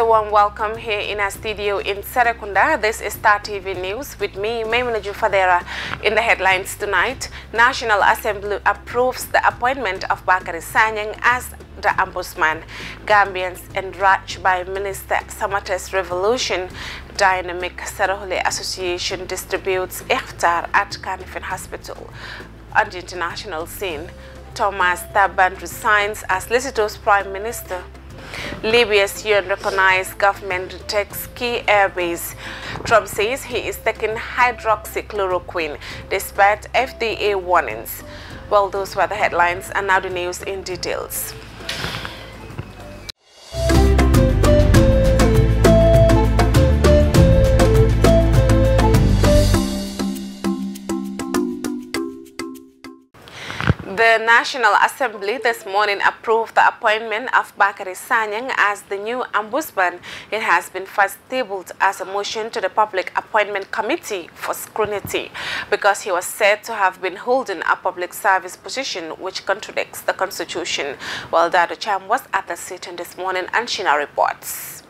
a warm welcome here in our studio in Serekunda. This is Star TV News with me, Maimuna Jufadera. In the headlines tonight, National Assembly approves the appointment of Bakari Sanyang as the Ombudsman. Gambians enraged by Minister Samate's revolution. Dynamic Sarahole Association distributes iftar at Kanifing Hospital. On the international scene, Thomas Taban resigns as Lesotho's Prime Minister. Libya's UN recognized government takes key airbase. Trump says he is taking hydroxychloroquine despite FDA warnings. Well, those were the headlines, and now the news in details. The National Assembly this morning approved the appointment of Bakari Sanyang as the new Ombudsman. It has been first tabled as a motion to the Public Appointment Committee for scrutiny because he was said to have been holding a public service position which contradicts the Constitution. Well, Dado Cham was at the sitting this morning and she now reports.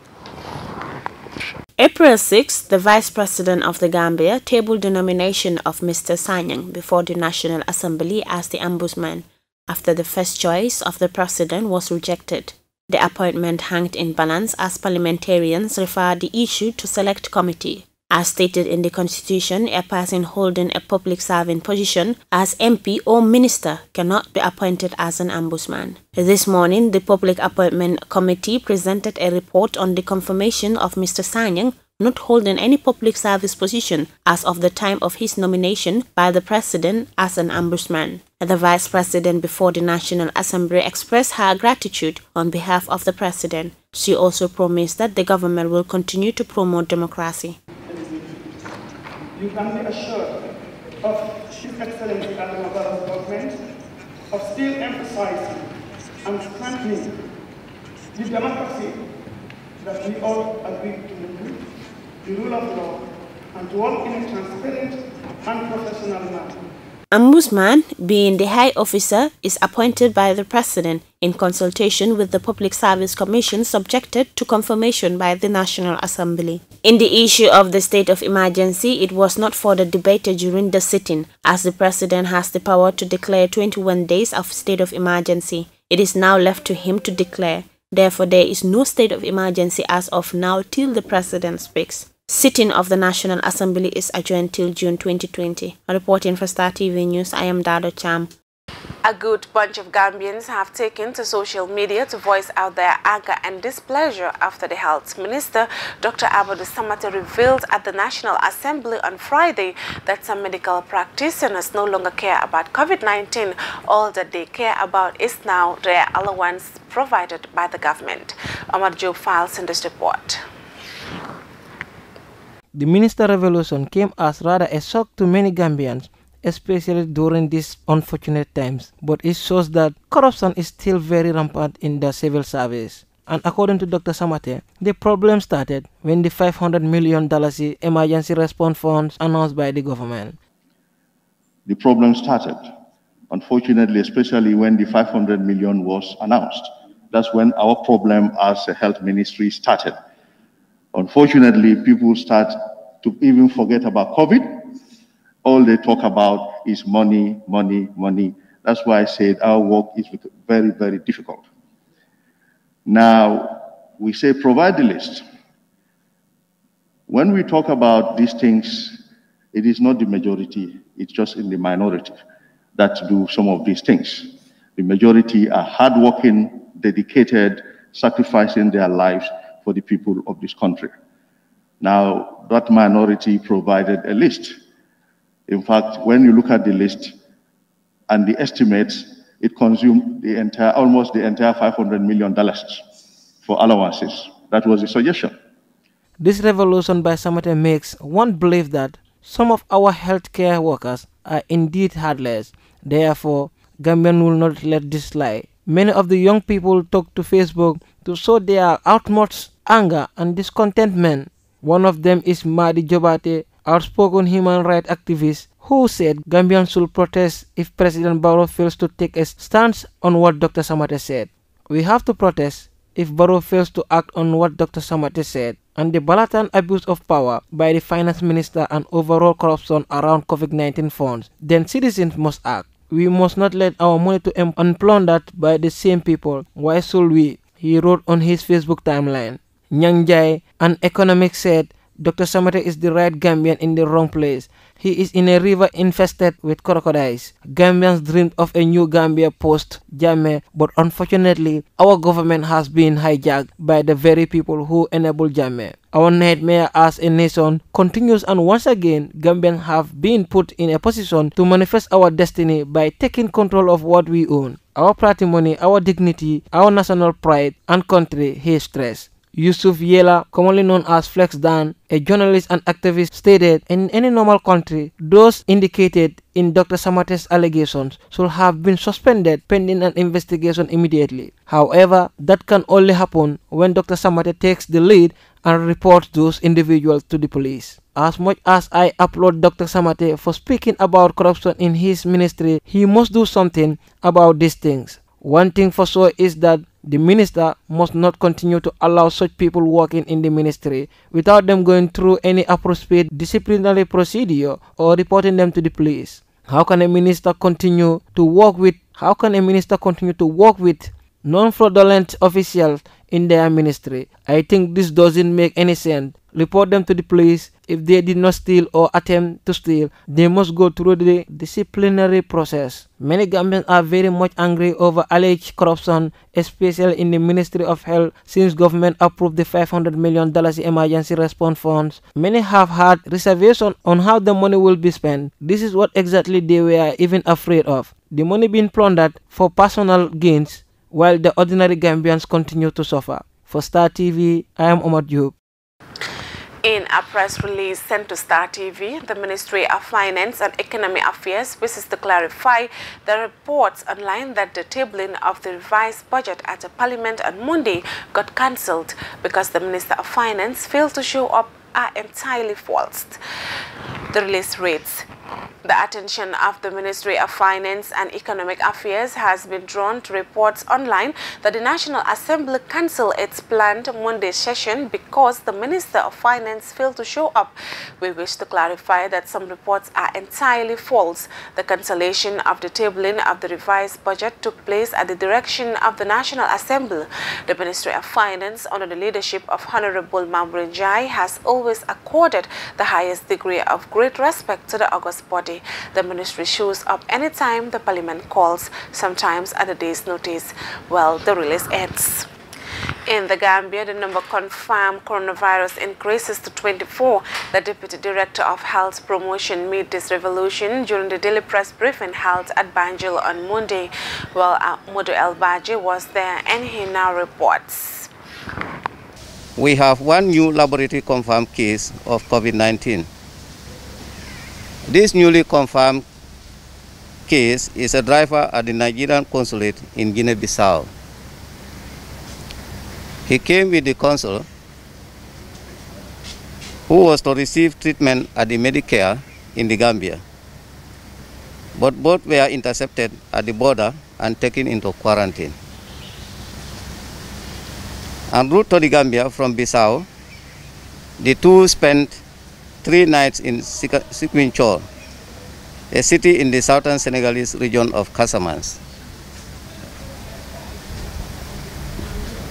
April 6, the Vice President of the Gambia tabled the nomination of Mr. Sanyang before the National Assembly as the Ombudsman, after the first choice of the President was rejected. The appointment hanged in balance as parliamentarians referred the issue to Select Committee. As stated in the Constitution, a person holding a public serving position as MP or Minister cannot be appointed as an Ombudsman. This morning, the Public Appointment Committee presented a report on the confirmation of Mr. Sanyang not holding any public service position as of the time of his nomination by the President as an Ombudsman. The Vice President before the National Assembly expressed her gratitude on behalf of the President. She also promised that the government will continue to promote democracy. You can be assured of His Excellency Adam Abara's government of still emphasizing and strengthening the democracy that we all agree to live, the rule of law, and to work in a transparent and professional manner. Ombudsman, being the high officer, is appointed by the President in consultation with the Public Service Commission subjected to confirmation by the National Assembly. In the issue of the state of emergency, it was not further debated during the sitting, as the President has the power to declare 21 days of state of emergency. It is now left to him to declare. Therefore, there is no state of emergency as of now till the President speaks. Sitting of the National Assembly is adjourned till June 2020. Reporting for Star TV News, I am Dado Cham. A good bunch of Gambians have taken to social media to voice out their anger and displeasure after the Health Minister, Dr. Amadou Samate, revealed at the National Assembly on Friday that some medical practitioners no longer care about COVID-19. All that they care about is now their allowance provided by the government. Omar Job files in this report. The minister revolution came as rather a shock to many Gambians, especially during these unfortunate times, but it shows that corruption is still very rampant in the civil service. And according to Dr. Samate, the problem started when the $500 million emergency response funds announced by the government. The problem started, unfortunately, especially when the 500 million was announced. That's when our problem as a health ministry started. Unfortunately, people start to even forget about COVID. All they talk about is money, money, money. That's why I said our work is very, very difficult. Now, we say provide the list. When we talk about these things, it is not the majority, it's just in the minority that do some of these things. The majority are hardworking, dedicated, sacrificing their lives for the people of this country. Now, that minority provided a list. In fact, when you look at the list and the estimates, it consumed almost the entire $500 million for allowances. That was the suggestion. This revolution by Samate makes one believe that some of our healthcare workers are indeed heartless. Therefore, Gambian will not let this slide. Many of the young people took to Facebook to show their utmost anger and discontentment. One of them is Madi Jobate, outspoken human rights activist, who said Gambians should protest if President Barrow fails to take a stance on what Dr. Samate said. We have to protest if Barrow fails to act on what Dr. Samate said, and the blatant abuse of power by the finance minister and overall corruption around COVID-19 funds, then citizens must act. We must not let our money to be unplundered by the same people. Why should we? He wrote on his Facebook timeline. Nyang Jai, an economic, said, Dr. Samate is the right Gambian in the wrong place. He is in a river infested with crocodiles. Gambians dreamed of a new Gambia post-Jammeh, but unfortunately, our government has been hijacked by the very people who enabled Jammeh. Our nightmare as a nation continues, and once again, Gambians have been put in a position to manifest our destiny by taking control of what we own. Our patrimony, our dignity, our national pride and country, he stressed. Yusuf Yela, commonly known as Flex Dan, a journalist and activist, stated, in any normal country, those indicated in Dr. Samate's allegations should have been suspended pending an investigation immediately. However, that can only happen when Dr. Samate takes the lead and reports those individuals to the police. As much as I applaud Dr. Samate for speaking about corruption in his ministry, he must do something about these things. One thing for sure is that the minister must not continue to allow such people working in the ministry without them going through any appropriate disciplinary procedure or reporting them to the police. How can a minister continue to work with non-fraudulent officials in their ministry? I think this doesn't make any sense. Report them to the police. If they did not steal or attempt to steal, they must go through the disciplinary process. Many Gambians are very much angry over alleged corruption, especially in the Ministry of Health, since government approved the $500 million emergency response funds. Many have had reservations on how the money will be spent. This is what exactly they were even afraid of. The money being plundered for personal gains, while the ordinary Gambians continue to suffer. For Star TV, I am Omar Diop. In a press release sent to Star TV, the Ministry of Finance and Economic Affairs wishes to clarify the reports online that the tabling of the revised budget at the Parliament on Monday got cancelled because the Minister of Finance failed to show up are entirely false. The release reads, the attention of the Ministry of Finance and Economic Affairs has been drawn to reports online that the National Assembly cancelled its planned Monday session because the Minister of Finance failed to show up. We wish to clarify that some reports are entirely false. The cancellation of the tabling of the revised budget took place at the direction of the National Assembly. The Ministry of Finance, under the leadership of Honorable Mambrun Jai, has always accorded the highest degree of great respect to the august body. The ministry shows up anytime the Parliament calls, sometimes at a day's notice. Well, the release ends. In the Gambia, the number confirmed coronavirus increases to 24. The Deputy Director of Health Promotion made this revelation during the daily press briefing held at Banjul on Monday. Well, Modu El Baji was there and he now reports. We have one new laboratory confirmed case of COVID-19. This newly confirmed case is a driver at the Nigerian consulate in Guinea-Bissau. He came with the consul, who was to receive treatment at the Medicare in the Gambia, but both were intercepted at the border and taken into quarantine. En route to the Gambia from Bissau, the two spent 3 nights in Ziguinchor, a city in the southern Senegalese region of Casamance.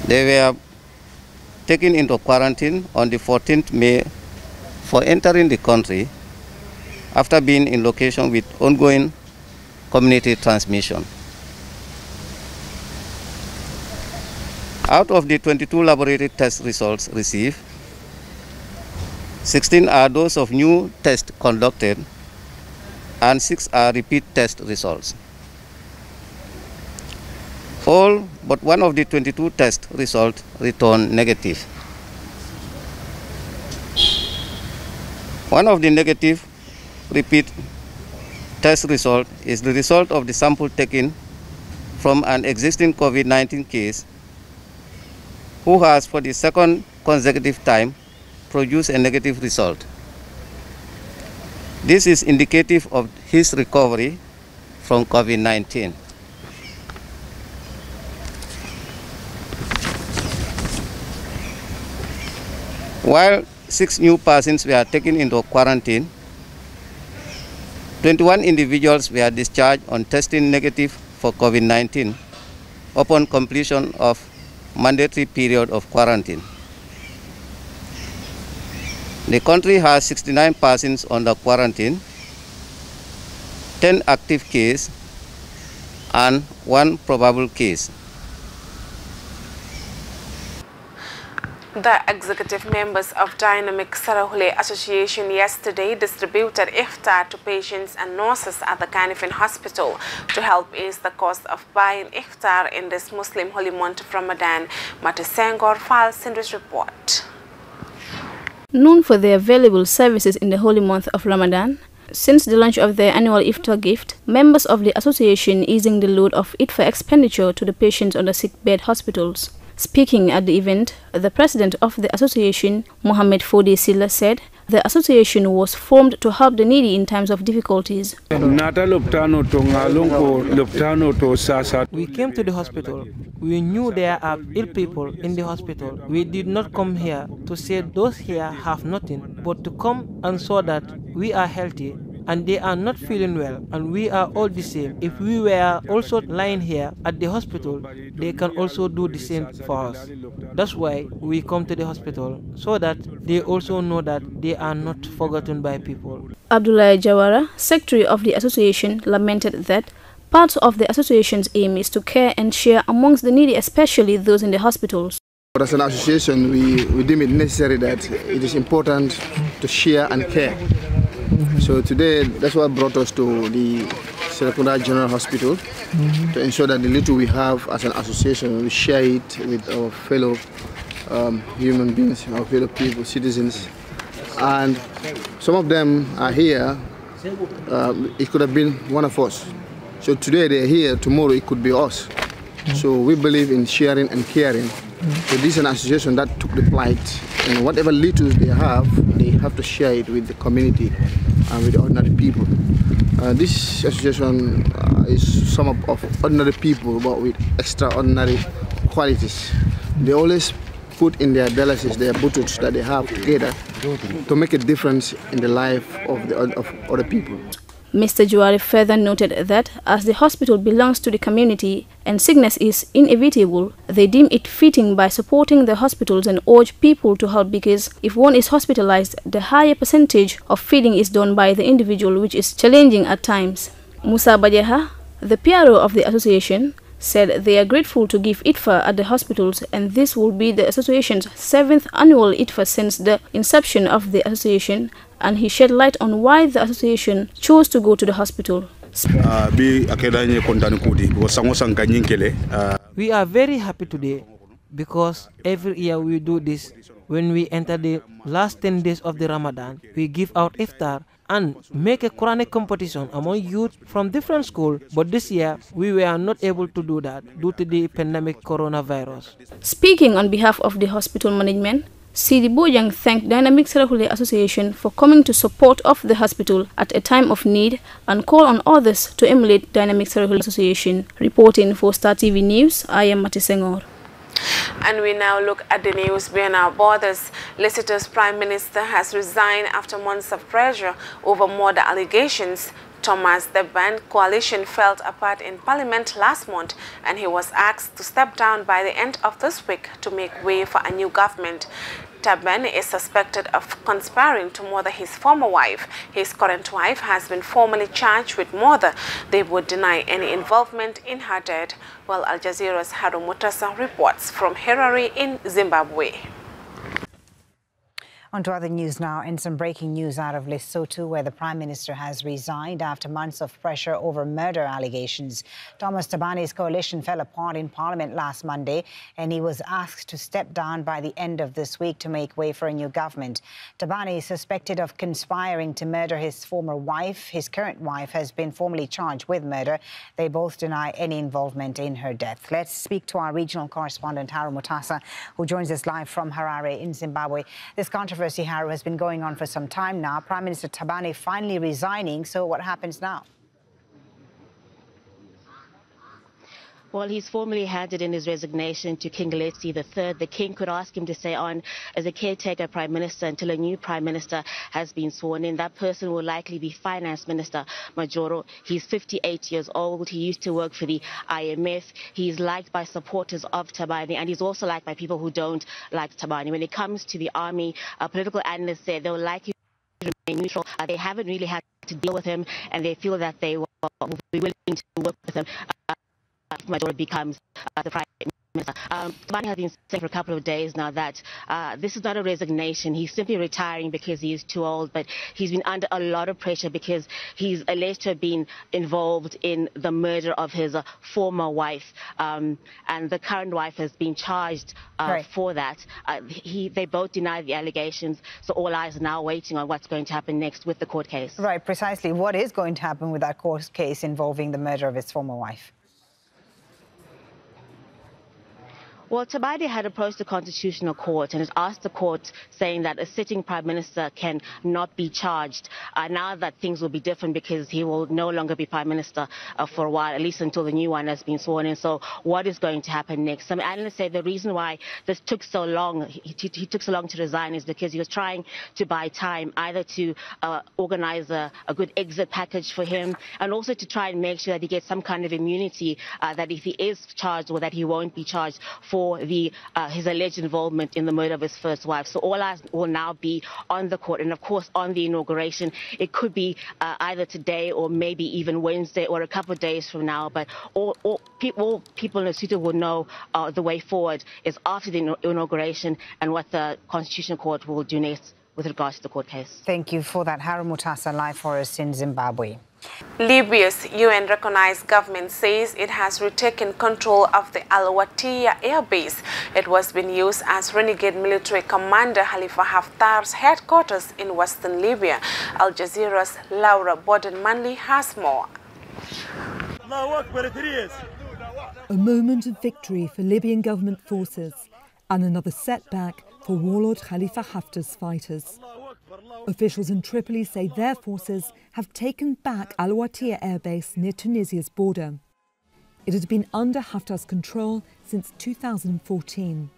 They were taken into quarantine on the 14th May for entering the country after being in location with ongoing community transmission. Out of the 22 laboratory test results received, 16 are those of new tests conducted and 6 are repeat test results. All but one of the 22 test results returned negative. One of the negative repeat test result is the result of the sample taken from an existing COVID-19 case who has for the second consecutive time produced a negative result. This is indicative of his recovery from COVID-19. While 6 new persons were taken into quarantine, 21 individuals were discharged on testing negative for COVID-19 upon completion of mandatory period of quarantine. The country has 69 persons under quarantine, 10 active cases, and 1 probable case. The executive members of Dynamic Sarahule Association yesterday distributed iftar to patients and nurses at the Kanifing Hospital to help ease the cost of buying iftar in this Muslim holy month of Ramadan. Mate Sengor files in this report. Known for their valuable services in the holy month of Ramadan, since the launch of their annual iftar gift, members of the association easing the load of iftar expenditure to the patients on the sick-bed hospitals. Speaking at the event, the president of the association, Mohammed Fode Silla, said the association was formed to help the needy in times of difficulties. We came to the hospital. We knew there are ill people in the hospital. We did not come here to say those here have nothing, but to come and show that we are healthy and they are not feeling well, and we are all the same. If we were also lying here at the hospital, they can also do the same for us. That's why we come to the hospital, so that they also know that they are not forgotten by people. Abdullah Jawara, secretary of the association, lamented that part of the association's aim is to care and share amongst the needy, especially those in the hospitals. But as an association, we deem it necessary that it is important to share and care. So today, that's what brought us to the Serekunda General Hospital to ensure that the little we have as an association, we share it with our fellow human beings, our fellow people, citizens. And some of them are here. It could have been one of us. So today they're here, tomorrow it could be us. So we believe in sharing and caring. So this is an association that took the plight, and whatever little they have to share it with the community and with the ordinary people. This association is some of ordinary people, but with extraordinary qualities. They always put in their dialysis, their buttocks that they have together to make a difference in the life of other people. Mr. Juari further noted that as the hospital belongs to the community and sickness is inevitable, they deem it fitting by supporting the hospitals and urge people to help, because if one is hospitalized, the higher percentage of feeding is done by the individual, which is challenging at times. Musa Bajeha, the PRO of the association, said they are grateful to give ITFA at the hospitals, and this will be the association's 7th annual ITFA since the inception of the association, and he shed light on why the association chose to go to the hospital. We are very happy today because every year we do this. When we enter the last 10 days of the Ramadan, we give out iftar and make a Quranic competition among youth from different schools. But this year, we were not able to do that due to the pandemic coronavirus. Speaking on behalf of the hospital management, Sidi Bojang thanked Dynamic Sarahule Association for coming to support of the hospital at a time of need and called on others to emulate Dynamic Sarahule Association. Reporting for Star TV News, I am Mate Sengor. And we now look at the news beyond our borders. Lesotho's Prime Minister has resigned after months of pressure over murder allegations. Thomas Deban coalition fell apart in Parliament last month, and he was asked to step down by the end of this week to make way for a new government. Taban is suspected of conspiring to murder his former wife. His current wife has been formally charged with murder. They would deny any involvement in her death. Well, Al Jazeera's Haru Mutasa reports from Harare in Zimbabwe. On to other news now, and some breaking news out of Lesotho, where the Prime Minister has resigned after months of pressure over murder allegations. Thomas Tabane's coalition fell apart in Parliament last Monday, and he was asked to step down by the end of this week to make way for a new government. Tabane is suspected of conspiring to murder his former wife. His current wife has been formally charged with murder. They both deny any involvement in her death. Let's speak to our regional correspondent, Haru Mutasa, who joins us live from Harare in Zimbabwe. This controversy, Haru, has been going on for some time now. Prime Minister Tabane finally resigning. So what happens now? Well, he's formally handed in his resignation to King Letsi III. The king could ask him to stay on as a caretaker prime minister until a new prime minister has been sworn in. That person will likely be Finance Minister Majoro. He's 58 years old. He used to work for the IMF. He's liked by supporters of Tabani, and he's also liked by people who don't like Tabani. When it comes to the army, political analysts say they'll likely remain neutral. They haven't really had to deal with him, and they feel that they will be willing to work with him if Majoro becomes the prime minister. Tabani has been saying for a couple of days now that this is not a resignation. He's simply retiring because he is too old, but he's been under a lot of pressure because he's alleged to have been involved in the murder of his former wife, and the current wife has been charged for that. They both denied the allegations, so all eyes are now waiting on what's going to happen next with the court case. Right, precisely. What is going to happen with that court case involving the murder of his former wife? Well, Tabani had approached the Constitutional Court and has asked the court, saying that a sitting prime minister can not be charged. Now that things will be different because he will no longer be prime minister for a while, at least until the new one has been sworn in. So what is going to happen next? Some analysts say the reason why this took so long, he took so long to resign, is because he was trying to buy time, either to organize a good exit package for him, and also to try and make sure that he gets some kind of immunity, that if he is charged, or that he won't be charged for his alleged involvement in the murder of his first wife. So all eyes will now be on the court, and of course on the inauguration. It could be either today or maybe even Wednesday or a couple of days from now, but all people in Lesotho will know the way forward is after the inauguration and what the Constitutional Court will do next with regards to the court case. Thank you for that. Haru Mutasa, live for us in Zimbabwe. Libya's UN-recognized government says it has retaken control of the Al-Watiya air base. It was being used as renegade military commander Khalifa Haftar's headquarters in western Libya. Al Jazeera's Laura Borden-Manley has more. A moment of victory for Libyan government forces and another setback for warlord Khalifa Haftar's fighters. Officials in Tripoli say their forces have taken back Al-Watiya air base near Tunisia's border. It had been under Haftar's control since 2014.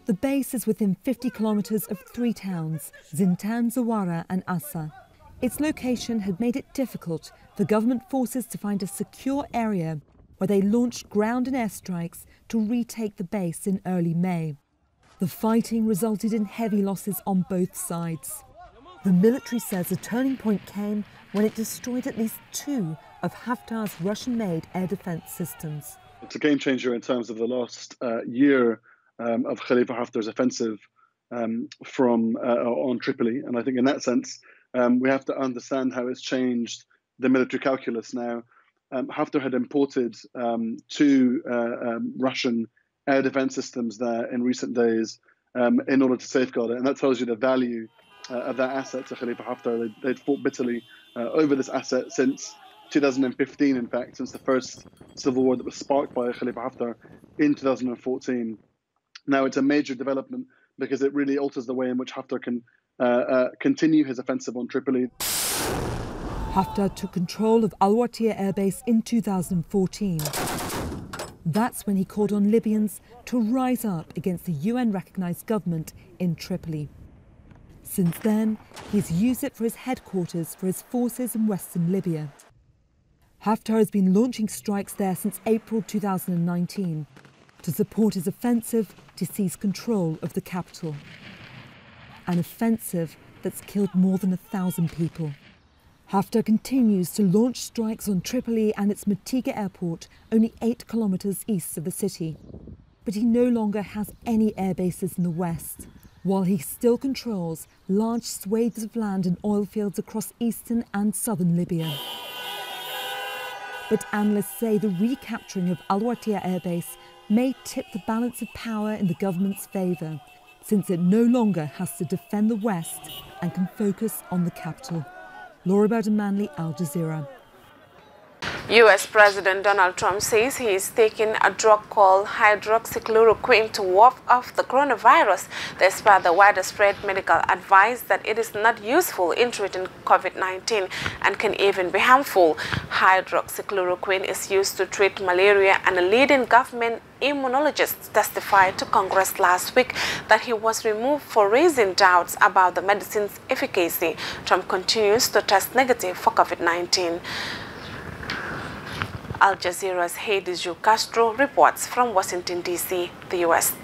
The base is within 50 kilometres of three towns, Zintan, Zawara and Assa. Its location had made it difficult for government forces to find a secure area where they launched ground and airstrikes to retake the base in early May. The fighting resulted in heavy losses on both sides. The military says a turning point came when it destroyed at least two of Haftar's Russian-made air defence systems. It's a game changer in terms of the last year of Khalifa Haftar's offensive on Tripoli. And I think in that sense, we have to understand how it's changed the military calculus now. Haftar had imported two Russian air defence systems there in recent days in order to safeguard it. And that tells you the value of that asset to Khalifa Haftar. They'd fought bitterly over this asset since 2015, in fact, since the first civil war that was sparked by Khalifa Haftar in 2014. Now it's a major development because it really alters the way in which Haftar can continue his offensive on Tripoli. Haftar took control of Al-Watiya air base in 2014. That's when he called on Libyans to rise up against the UN-recognised government in Tripoli. Since then, he's used it for his headquarters for his forces in western Libya. Haftar has been launching strikes there since April 2019 to support his offensive to seize control of the capital. An offensive that's killed more than 1,000 people. Haftar continues to launch strikes on Tripoli and its Matiga airport, only 8 kilometres east of the city. But he no longer has any air bases in the west, while he still controls large swathes of land and oil fields across eastern and southern Libya. But analysts say the recapturing of Al-Watiya air base may tip the balance of power in the government's favour, since it no longer has to defend the west and can focus on the capital. Laura Bowden-Manley, Al Jazeera. U.S. President Donald Trump says he is taking a drug called hydroxychloroquine to ward off the coronavirus, despite the widespread medical advice that it is not useful in treating COVID-19 and can even be harmful. hydroxychloroquine is used to treat malaria, and a leading government immunologist testified to Congress last week that he was removed for raising doubts about the medicine's efficacy. Trump continues to test negative for COVID-19. Al Jazeera's Heidi Ju Castro reports from Washington, D.C., the U.S.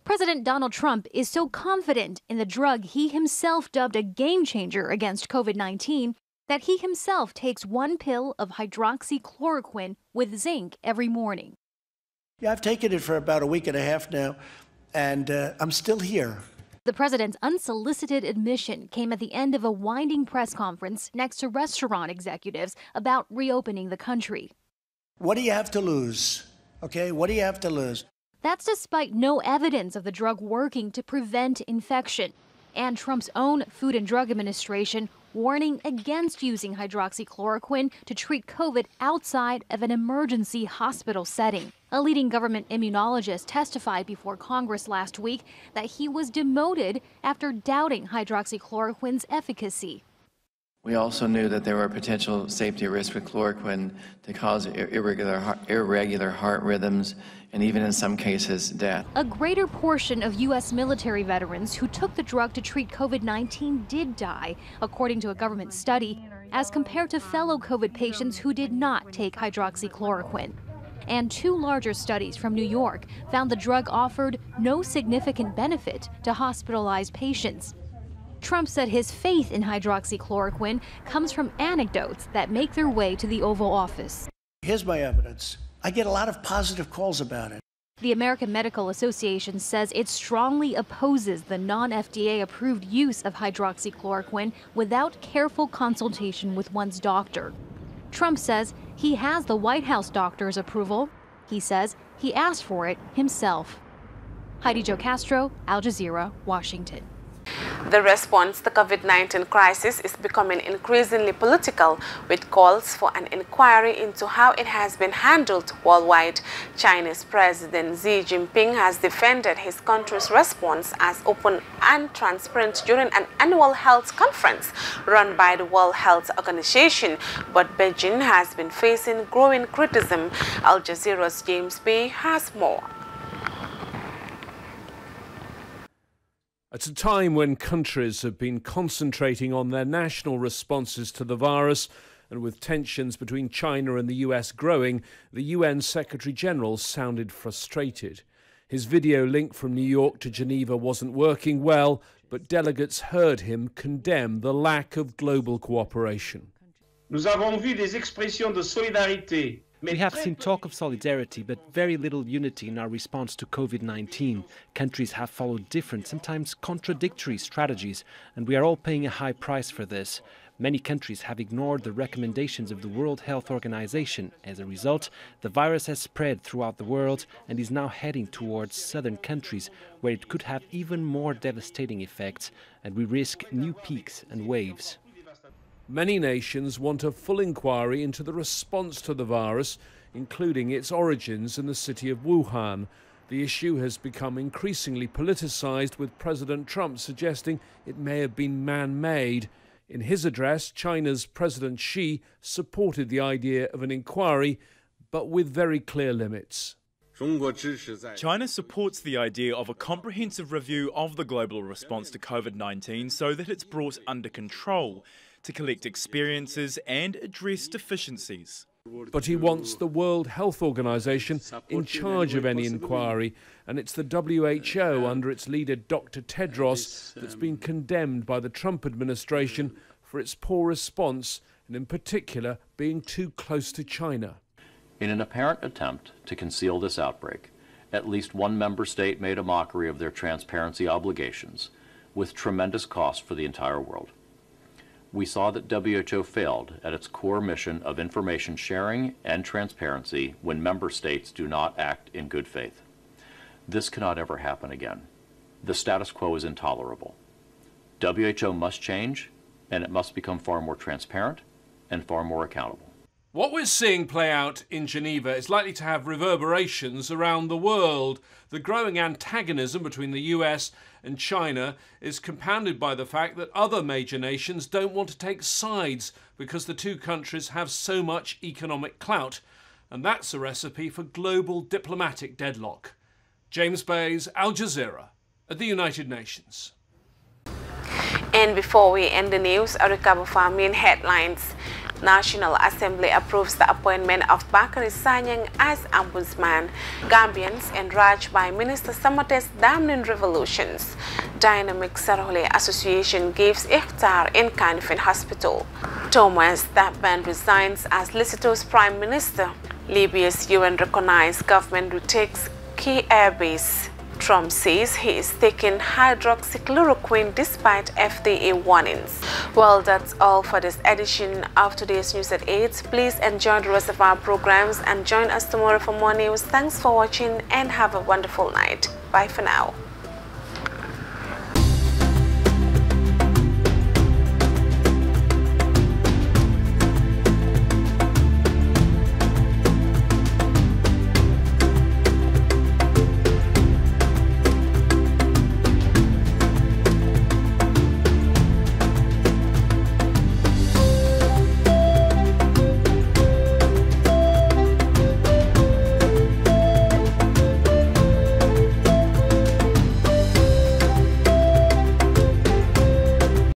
President Donald Trump is so confident in the drug he himself dubbed a game changer against COVID-19 that he himself takes one pill of hydroxychloroquine with zinc every morning. Yeah, I've taken it for about a week and a half now, and I'm still here. The president's unsolicited admission came at the end of a winding press conference next to restaurant executives about reopening the country. What do you have to lose? Okay, what do you have to lose? That's despite no evidence of the drug working to prevent infection, and Trump's own Food and Drug Administration warning against using hydroxychloroquine to treat COVID outside of an emergency hospital setting. A leading government immunologist testified before Congress last week that he was demoted after doubting hydroxychloroquine's efficacy. We also knew that there were potential safety risks with chloroquine to cause irregular heart rhythms and even in some cases death. A greater portion of U.S. military veterans who took the drug to treat COVID-19 did die, according to a government study, as compared to fellow COVID patients who did not take hydroxychloroquine. And two larger studies from New York found the drug offered no significant benefit to hospitalized patients. Trump said his faith in hydroxychloroquine comes from anecdotes that make their way to the Oval Office. Here's my evidence. I get a lot of positive calls about it. The American Medical Association says it strongly opposes the non-FDA approved use of hydroxychloroquine without careful consultation with one's doctor. Trump says he has the White House doctor's approval. He says he asked for it himself. Heidi Jo Castro, Al Jazeera, Washington. The response to the COVID-19 crisis is becoming increasingly political, with calls for an inquiry into how it has been handled worldwide. Chinese President Xi Jinping has defended his country's response as open and transparent during an annual health conference run by the World Health Organization, but Beijing has been facing growing criticism. Al Jazeera's James Bay has more. At a time when countries have been concentrating on their national responses to the virus, and with tensions between China and the US growing, the UN Secretary-General sounded frustrated. His video link from New York to Geneva wasn't working well, but delegates heard him condemn the lack of global cooperation. Nous avons vu des expressions de solidarité. We have seen talk of solidarity, but very little unity in our response to COVID-19. Countries have followed different, sometimes contradictory strategies, and we are all paying a high price for this. Many countries have ignored the recommendations of the World Health Organization. As a result, the virus has spread throughout the world and is now heading towards southern countries, where it could have even more devastating effects, and we risk new peaks and waves. Many nations want a full inquiry into the response to the virus, including its origins in the city of Wuhan. The issue has become increasingly politicized, with President Trump suggesting it may have been man-made. In his address, China's President Xi supported the idea of an inquiry, but with very clear limits. China supports the idea of a comprehensive review of the global response to COVID-19 so that it's brought under control, to collect experiences and address deficiencies. But he wants the World Health Organization in charge of any inquiry, and it's the WHO under its leader Dr. Tedros that's been condemned by the Trump administration for its poor response, and in particular being too close to China. In an apparent attempt to conceal this outbreak, at least one member state made a mockery of their transparency obligations, with tremendous cost for the entire world. We saw that WHO failed at its core mission of information sharing and transparency when member states do not act in good faith. This cannot ever happen again. The status quo is intolerable. WHO must change, and it must become far more transparent and far more accountable. What we're seeing play out in Geneva is likely to have reverberations around the world. The growing antagonism between the US and China is compounded by the fact that other major nations don't want to take sides because the two countries have so much economic clout. And that's a recipe for global diplomatic deadlock. James Bays, Al Jazeera, at the United Nations. And before we end the news, a recap of our main headlines. National Assembly approves the appointment of Bakary Sanyang as Ombudsman. Gambians enraged by Minister Samate's damning revolutions. Dynamic Sarhole Association gives iftar in Kanifing Hospital. Thomas Tapban resigns as Lesotho's Prime Minister. Libya's UN-recognized government retakes key airbase. Trump says he is taking hydroxychloroquine despite FDA warnings. Well, that's all for this edition of today's News at 8. Please enjoy the rest of our programs and join us tomorrow for more news. Thanks for watching and have a wonderful night. Bye for now.